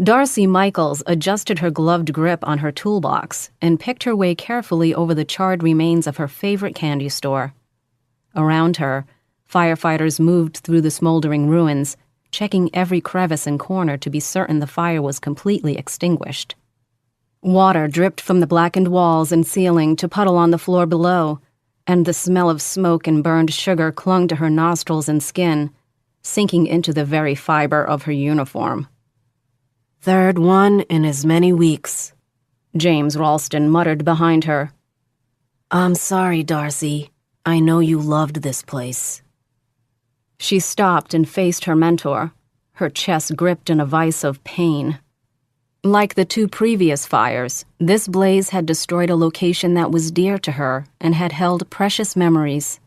Darcy Michaels adjusted her gloved grip on her toolbox and picked her way carefully over the charred remains of her favorite candy store. Around her, firefighters moved through the smoldering ruins, checking every crevice and corner to be certain the fire was completely extinguished. Water dripped from the blackened walls and ceiling to puddle on the floor below, and the smell of smoke and burned sugar clung to her nostrils and skin, sinking into the very fiber of her uniform. "Third one in as many weeks," James Ralston muttered behind her. "I'm sorry, Darcy. I know you loved this place." She stopped and faced her mentor, her chest gripped in a vice of pain. Like the two previous fires, this blaze had destroyed a location that was dear to her and had held precious memories.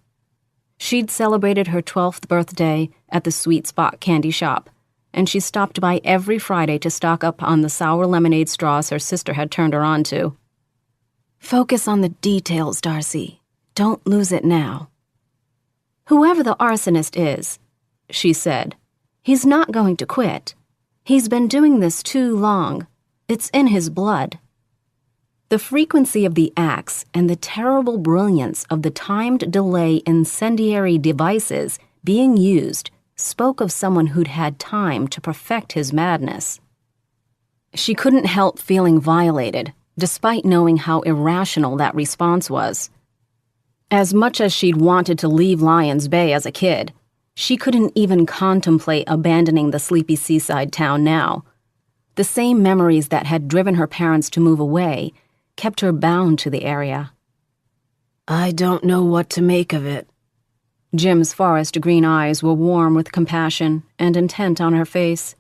She'd celebrated her 12th birthday at the Sweet Spot candy shop, and she stopped by every Friday to stock up on the sour lemonade straws her sister had turned her on to. "Focus on the details, Darcy. Don't lose it now." "Whoever the arsonist is," she said, "he's not going to quit. He's been doing this too long. It's in his blood." The frequency of the acts and the terrible brilliance of the timed delay incendiary devices being used spoke of someone who'd had time to perfect his madness. She couldn't help feeling violated, despite knowing how irrational that response was. As much as she'd wanted to leave Lions Bay as a kid, she couldn't even contemplate abandoning the sleepy seaside town now. The same memories that had driven her parents to move away kept her bound to the area. "I don't know what to make of it." Jim's forest green eyes were warm with compassion and intent on her face.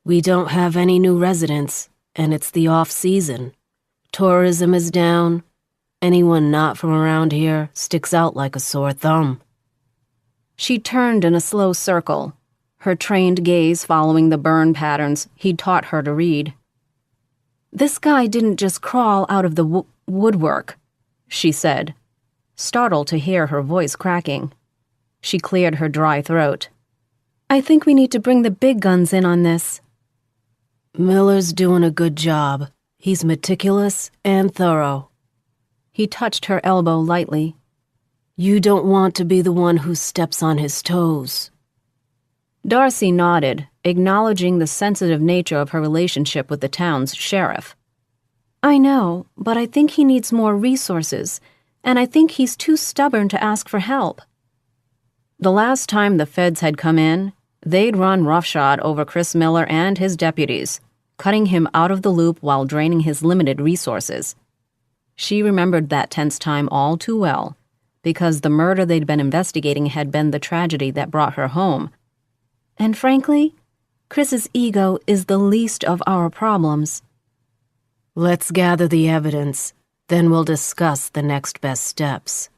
"We don't have any new residents, and it's the off-season. Tourism is down. Anyone not from around here sticks out like a sore thumb." She turned in a slow circle, her trained gaze following the burn patterns he'd taught her to read. "This guy didn't just crawl out of the woodwork," she said, startled to hear her voice cracking. She cleared her dry throat. "I think we need to bring the big guns in on this." "Miller's doing a good job. He's meticulous and thorough." He touched her elbow lightly. "You don't want to be the one who steps on his toes." Darcy nodded, acknowledging the sensitive nature of her relationship with the town's sheriff. "I know, but I think he needs more resources, and I think he's too stubborn to ask for help." The last time the feds had come in, they'd run roughshod over Chris Miller and his deputies, cutting him out of the loop while draining his limited resources. She remembered that tense time all too well, because the murder they'd been investigating had been the tragedy that brought her home. And frankly, Chris's ego is the least of our problems. "Let's gather the evidence, then we'll discuss the next best steps."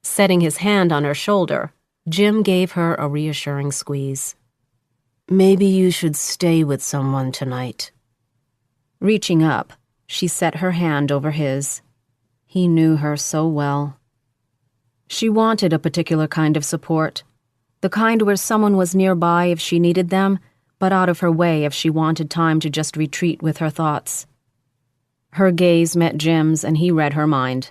Setting his hand on her shoulder, Jim gave her a reassuring squeeze. "Maybe you should stay with someone tonight." Reaching up, she set her hand over his. He knew her so well. She wanted a particular kind of support, the kind where someone was nearby if she needed them, but out of her way if she wanted time to just retreat with her thoughts. Her gaze met Jim's and he read her mind.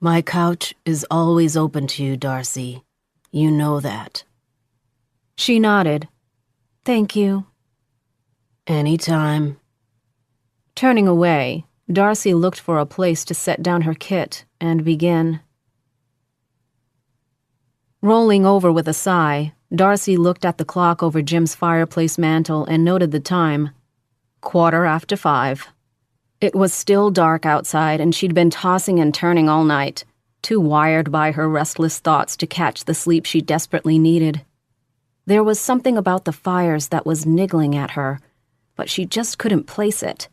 "My couch is always open to you, Darcy. You know that." She nodded. "Thank you." "Anytime." Turning away, Darcy looked for a place to set down her kit and begin. Rolling over with a sigh, Darcy looked at the clock over Jim's fireplace mantel and noted the time. 5:15. It was still dark outside, and she'd been tossing and turning all night, too wired by her restless thoughts to catch the sleep she desperately needed. There was something about the fires that was niggling at her, but she just couldn't place it.